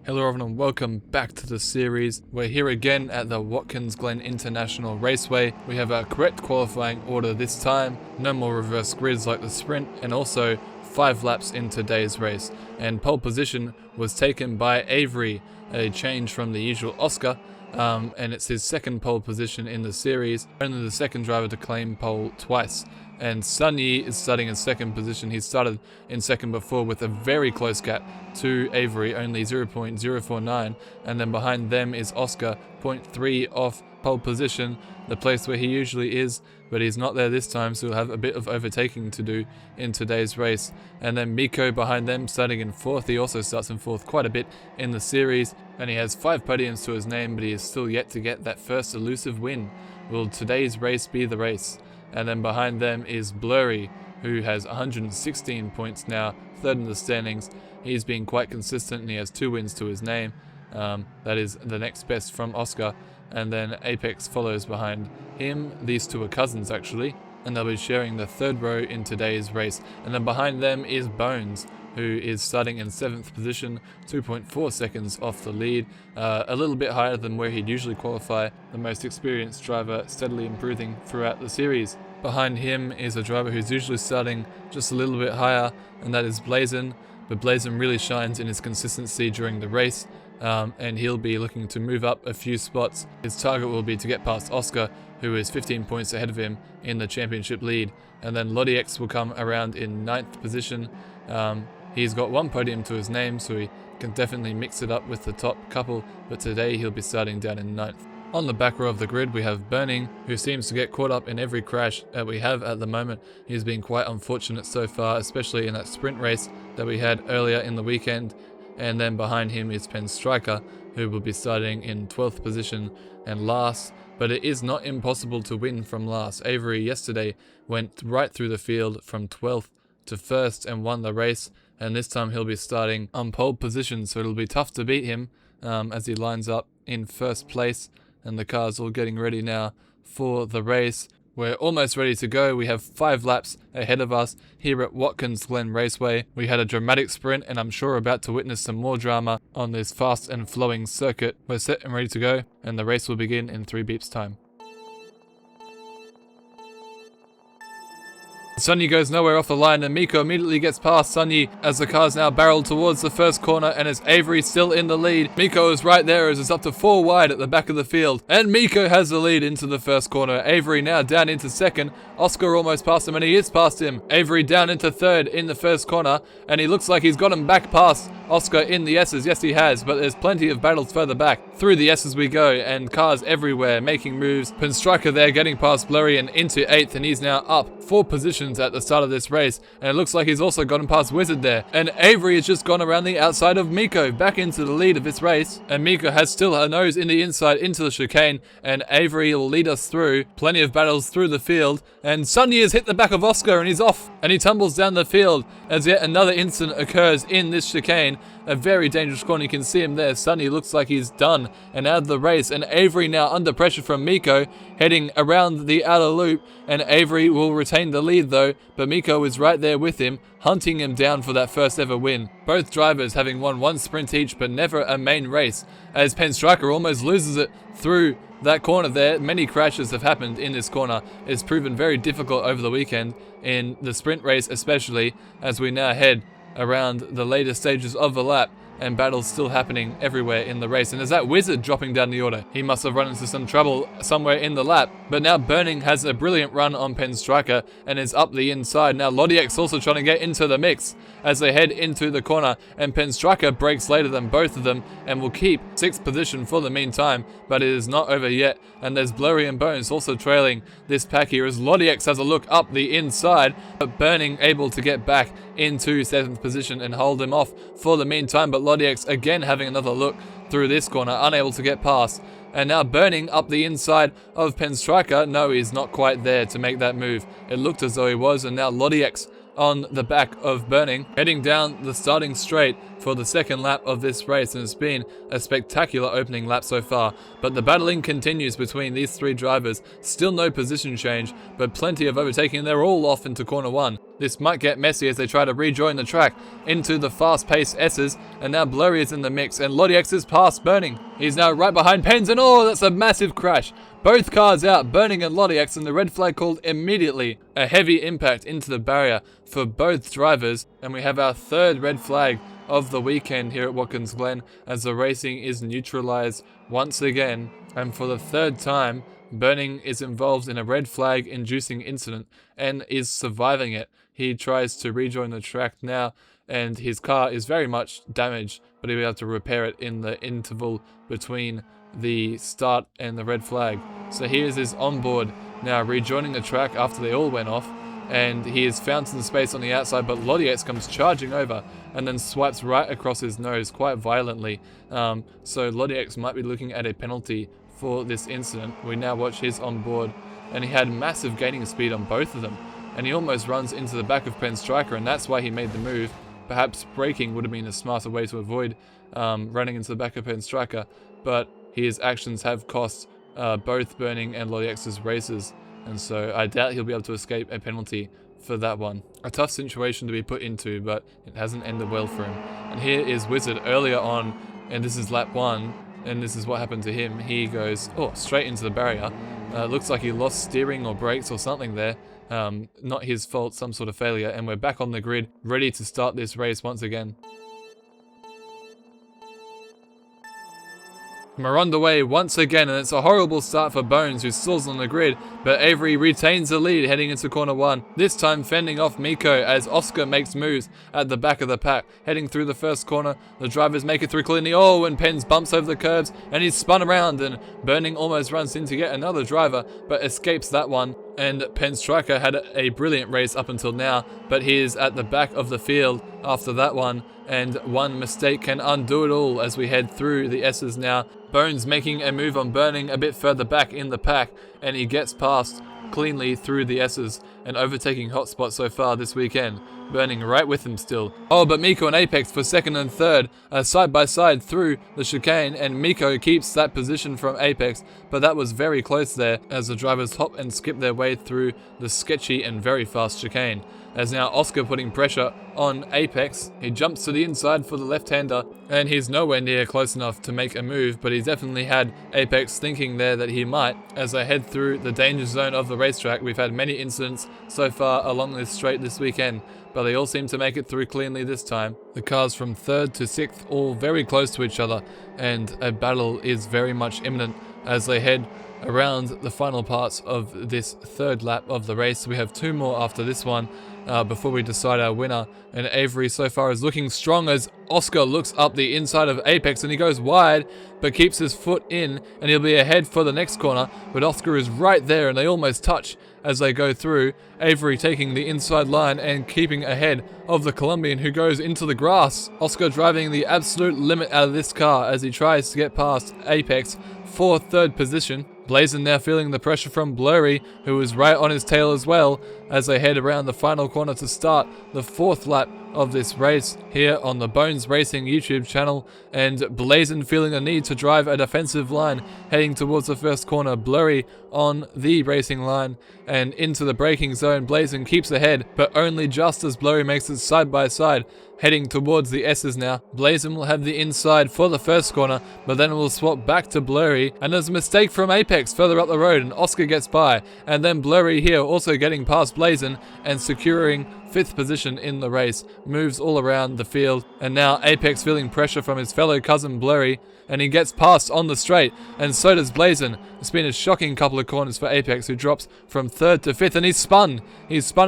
Hello everyone and welcome back to the series. We're here again at the Watkins Glen International Raceway. We have a correct qualifying order this time, no more reverse grids like the sprint, and also 5 laps in today's race. And pole position was taken by Avery, a change from the usual Oscar, and it's his second pole position in the series, only the second driver to claim pole twice. And Sunny is starting in second position. He started in second before with a very close gap to Avery, only 0.049, and then behind them is Oscar, 0.3 off pole position, the place where he usually is, but he's not there this time, so he'll have a bit of overtaking to do in today's race. And then Miko behind them, starting in fourth. He also starts in fourth quite a bit in the series, and he has 5 podiums to his name, but he is still yet to get that first elusive win. Will today's race be the race? And then behind them is Blurry, who has 116 points now, third in the standings. He's been quite consistent and he has 2 wins to his name. That is the next best from Oscar. And then Apex follows behind him. These two are cousins actually, and they'll be sharing the third row in today's race. And then behind them is Bones, who is starting in 7th position, 2.4 seconds off the lead, a little bit higher than where he'd usually qualify. The most experienced driver, steadily improving throughout the series. Behind him is a driver who's usually starting just a little bit higher, and that is Blazin. But Blazin really shines in his consistency during the race, and he'll be looking to move up a few spots. His target will be to get past Oscar, who is 15 points ahead of him in the championship lead. And then LodiX will come around in 9th position. He's got 1 podium to his name, so he can definitely mix it up with the top couple, but today he'll be starting down in 9th. On the back row of the grid we have Burning, who seems to get caught up in every crash that we have at the moment. He's been quite unfortunate so far, especially in that sprint race that we had earlier in the weekend. And then behind him is Striker, who will be starting in 12th position and last, but it is not impossible to win from last. Avery yesterday went right through the field from 12th to 1st and won the race, and this time he'll be starting on pole position, so it'll be tough to beat him as he lines up in 1st place. And the car's all getting ready now for the race. We're almost ready to go. We have 5 laps ahead of us here at Watkins Glen Raceway. We had a dramatic sprint, and I'm sure about to witness some more drama on this fast and flowing circuit. We're set and ready to go, and the race will begin in 3 beeps time. Sunny goes nowhere off the line, and Miko immediately gets past Sunny as the car's now barreled towards the first corner, and it's Avery still in the lead. Miko is right there as it's up to 4 wide at the back of the field, and Miko has the lead into the first corner. Avery now down into 2nd. Oscar almost past him, and he is past him. Avery down into 3rd in the first corner, and he looks like he's got him back past Oscar in the S's. Yes, he has, but there's plenty of battles further back. Through the S's we go, and cars everywhere making moves. Striker there getting past Blurry and into 8th, and he's now up 4 positions at the start of this race, and it looks like he's also gotten past Wizard there. And Avery has just gone around the outside of Miko, back into the lead of this race, and Miko has still her nose in the inside into the chicane, and Avery will lead us through plenty of battles through the field. And Sunny has hit the back of Oscar, and he's off, and he tumbles down the field as yet another incident occurs in this chicane. A very dangerous corner. You can see him there. Sunny looks like he's done and out of the race, and Avery now under pressure from Miko, heading around the outer loop, and Avery will retain the lead though, but Miko is right there with him, hunting him down for that first ever win. Both drivers having won 1 sprint each, but never a main race, as Striker almost loses it through that corner there. Many crashes have happened in this corner. It's proven very difficult over the weekend, in the sprint race especially, as we now head around the later stages of the lap, and battles still happening everywhere in the race. And there's that Wizard dropping down the order. He must have run into some trouble somewhere in the lap, but now Burning has a brilliant run on Striker and is up the inside. Now LodiX also trying to get into the mix as they head into the corner, and Striker breaks later than both of them and will keep 6th position for the meantime, but it is not over yet. And there's Blurry and Bones also trailing this pack here as LodiX has a look up the inside, but Burning able to get back into 7th position and hold him off for the meantime. But LodiX again having another look through this corner, unable to get past. And now Burning up the inside of Striker. No, he's not quite there to make that move. It looked as though he was, and now LodiX on the back of Burning, heading down the starting straight for the second lap of this race, and it's been a spectacular opening lap so far. But the battling continues between these 3 drivers. Still no position change, but plenty of overtaking. They're all off into corner 1. This might get messy as they try to rejoin the track into the fast-paced S's, and now Blurry is in the mix, and Lodiax is past Burning. He's now right behind Pens, and oh, that's a massive crash. Both cars out, Burning and Lodiax, and the red flag called immediately. A heavy impact into the barrier for both drivers, and we have our third red flag of the weekend here at Watkins Glen as the racing is neutralized once again, and for the third time, Burning is involved in a red flag inducing incident and is surviving it. He tries to rejoin the track now, and his car is very much damaged, but he'll be able to repair it in the interval between the start and the red flag. So here's his onboard now rejoining the track after they all went off, and he is found some space on the outside, but Lodiax comes charging over and then swipes right across his nose quite violently. So Lodiax might be looking at a penalty for this incident. We now watch his onboard, and he had massive gaining speed on both of them, and he almost runs into the back of Penn Striker, and that's why he made the move. Perhaps braking would have been a smarter way to avoid running into the back of Penn Striker, but his actions have cost both Burning and Lodiax's races, and so I doubt he'll be able to escape a penalty for that one. A tough situation to be put into, but it hasn't ended well for him. And here is Wizard earlier on, and this is lap 1, and this is what happened to him. He goes straight into the barrier. Looks like he lost steering or brakes or something there. Not his fault, some sort of failure, and we're back on the grid, ready to start this race once again. We're on the way once again, and it's a horrible start for Bones, who stalls on the grid, but Avery retains the lead heading into corner 1, this time fending off Miko as Oscar makes moves at the back of the pack. Heading through the first corner, the drivers make it through cleanly, and Pens bumps over the curbs, and he's spun around, and Burning almost runs in to get another driver, but escapes that one. And Penn Striker had a brilliant race up until now, but he is at the back of the field after that one, and one mistake can undo it all as we head through the S's now. Bones making a move on Burning a bit further back in the pack, and he gets past cleanly through the S's and overtaking Hotspot so far this weekend. Burning right with him still. But Miko and Apex for second and third are side by side through the chicane, and Miko keeps that position from Apex, but that was very close there as the drivers hop and skip their way through the sketchy and very fast chicane. As now Oscar putting pressure on Apex, he jumps to the inside for the left-hander, and he's nowhere near close enough to make a move, but he definitely had Apex thinking there that he might. As they head through the danger zone of the racetrack, we've had many incidents so far along this straight this weekend, but they all seem to make it through cleanly this time. The cars from 3rd to 6th all very close to each other, and a battle is very much imminent as they head around the final parts of this third lap of the race. We have 2 more after this one before we decide our winner, and Avery so far is looking strong as Oscar looks up the inside of Apex, and he goes wide but keeps his foot in, and he'll be ahead for the next corner, but Oscar is right there and they almost touch as they go through. Avery taking the inside line and keeping ahead of the Colombian, who goes into the grass. Oscar driving the absolute limit out of this car as he tries to get past Apex for 3rd position. Blazin now feeling the pressure from Blurry, who is right on his tail as well, as they head around the final corner to start the 4th lap of this race here on the Bones Racing YouTube channel. And Blazin feeling the need to drive a defensive line heading towards the first corner. Blurry on the racing line and into the braking zone. Blazin keeps ahead, but only just as Blurry makes it side by side, heading towards the S's now. Blazin will have the inside for the first corner, but then will swap back to Blurry, and there's a mistake from Apex further up the road, and Oscar gets by, and then Blurry here also getting past Blazin and securing 5th position in the race. Moves all around the field, and now Apex feeling pressure from his fellow cousin Blurry, and he gets past on the straight, and so does Blazin. It's been a shocking couple of corners for Apex, who drops from 3rd to 5th, and he's spun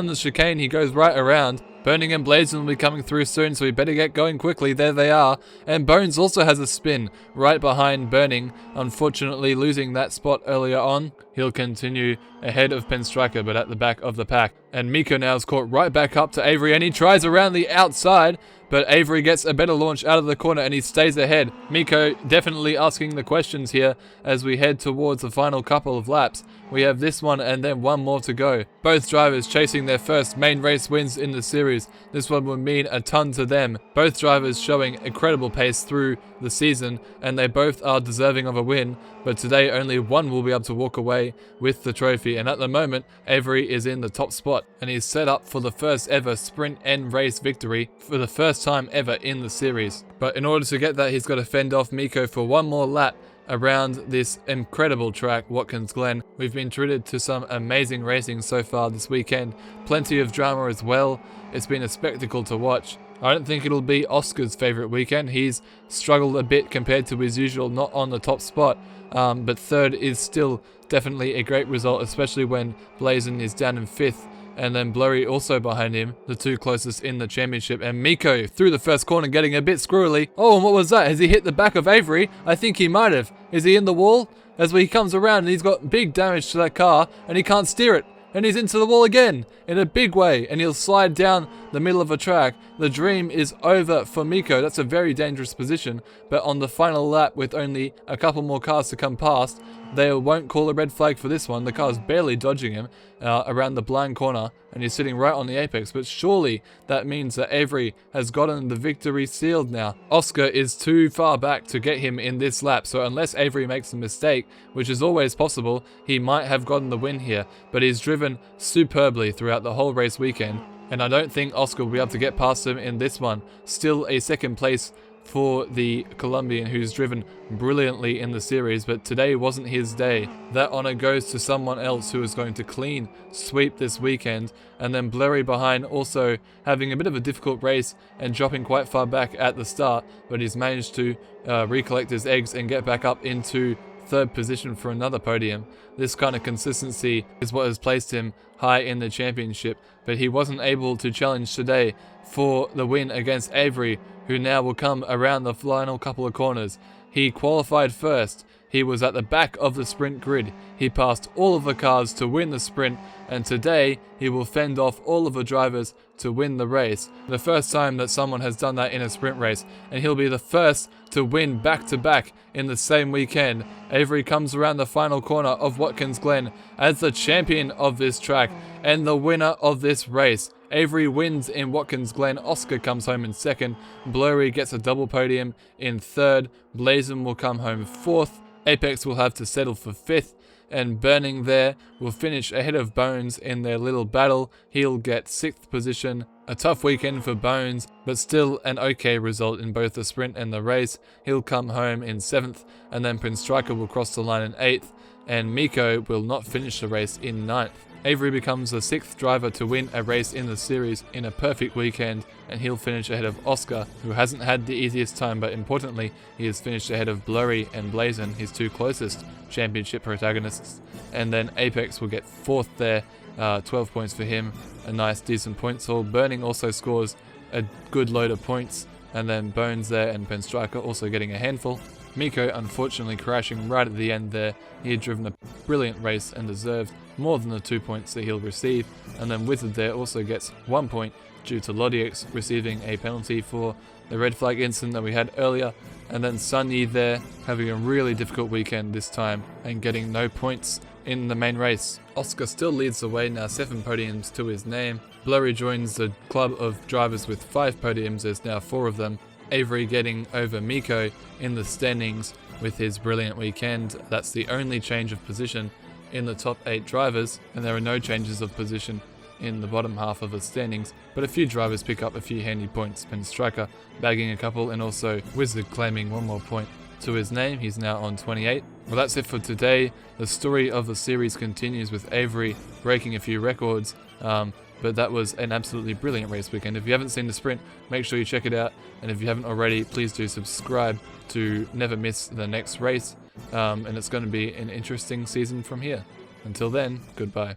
in the chicane. He goes right around. Burning and Blazin will be coming through soon, so we better get going quickly. There they are. And Bones also has a spin right behind Burning, unfortunately losing that spot earlier on. He'll continue ahead of Penn Striker, but at the back of the pack. And Miko now is caught right back up to Avery, and he tries around the outside, but Avery gets a better launch out of the corner and he stays ahead. Mikko definitely asking the questions here as we head towards the final couple of laps. We have this one and then one more to go. Both drivers chasing their first main race wins in the series. This one would mean a ton to them. Both drivers showing incredible pace through the season and they both are deserving of a win, but today only one will be able to walk away with the trophy, and at the moment Avery is in the top spot and he's set up for the first ever sprint and race victory for the first time ever in the series. But in order to get that, he's got to fend off Mikko for one more lap around this incredible track, Watkins Glen. We've been treated to some amazing racing so far this weekend. Plenty of drama as well. It's been a spectacle to watch. I don't think it'll be Oscar's favourite weekend. He's struggled a bit compared to his usual, not on the top spot. But third is still definitely a great result, especially when Blazin is down in fifth. And then Blurry also behind him, the two closest in the championship. And Mikko through the first corner getting a bit squirrely. Oh, and what was that? Has he hit the back of Avery? I think he might have. Is he in the wall? As he comes around and he's got big damage to that car and he can't steer it. And he's into the wall again in a big way and he'll slide down the middle of a track. The dream is over for Mikko. That's a very dangerous position, but on the final lap with only a couple more cars to come past, they won't call a red flag for this one. The car's barely dodging him around the blind corner and he's sitting right on the apex, but surely that means that Avery has gotten the victory sealed now. Oscar is too far back to get him in this lap, so unless Avery makes a mistake, which is always possible, he might have gotten the win here, but he's driven superbly throughout the whole race weekend, and I don't think Oscar will be able to get past him in this one. Still a second place for the Colombian, who's driven brilliantly in the series, but today wasn't his day. That honor goes to someone else who is going to clean sweep this weekend. And then Blurry behind, also having a bit of a difficult race and dropping quite far back at the start, but he's managed to recollect his eggs and get back up into third position for another podium. This kind of consistency is what has placed him high in the championship, but he wasn't able to challenge today for the win against Avery, who now will come around the final couple of corners. He qualified first. He was at the back of the sprint grid. He passed all of the cars to win the sprint, and today he will fend off all of the drivers to win the race. The first time that someone has done that in a sprint race, and he'll be the first to win back-to-back in the same weekend. Avery comes around the final corner of Watkins Glen as the champion of this track and the winner of this race. Avery wins in Watkins Glen, Oscar comes home in second, Blurry gets a double podium in third, Blazin will come home fourth, Apex will have to settle for fifth, and Burning there will finish ahead of Bones in their little battle. He'll get sixth position. A tough weekend for Bones, but still an okay result in both the sprint and the race. He'll come home in seventh, and then Prince Striker will cross the line in eighth, and Mikko will not finish the race in ninth. Avery becomes the sixth driver to win a race in the series in a perfect weekend, and he'll finish ahead of Oscar, who hasn't had the easiest time, but importantly, he has finished ahead of Blurry and Blazin, his two closest championship protagonists. And then Apex will get fourth there, 12 points for him, a nice decent points haul. Burning also scores a good load of points, and then Bones there and Pen Striker also getting a handful. Mikko unfortunately crashing right at the end there. He had driven a brilliant race and deserved more than the 2 points that he'll receive. And then Wizard there also gets 1 point due to Lodiax receiving a penalty for the red flag incident that we had earlier. And then Sunny there having a really difficult weekend this time and getting no points in the main race. Oscar still leads the way, now 7 podiums to his name. Blurry joins the club of drivers with 5 podiums, there's now 4 of them. Avery getting over Mikko in the standings with his brilliant weekend. That's the only change of position in the top 8 drivers, and there are no changes of position in the bottom half of the standings, but a few drivers pick up a few handy points. Pen Striker bagging a couple, and also Wizard claiming 1 more point to his name. He's now on 28. Well, that's it for today. The story of the series continues with Avery breaking a few records, but that was an absolutely brilliant race weekend. If you haven't seen the sprint, make sure you check it out, and if you haven't already, please do subscribe to never miss the next race, and it's going to be an interesting season from here. Until then, goodbye.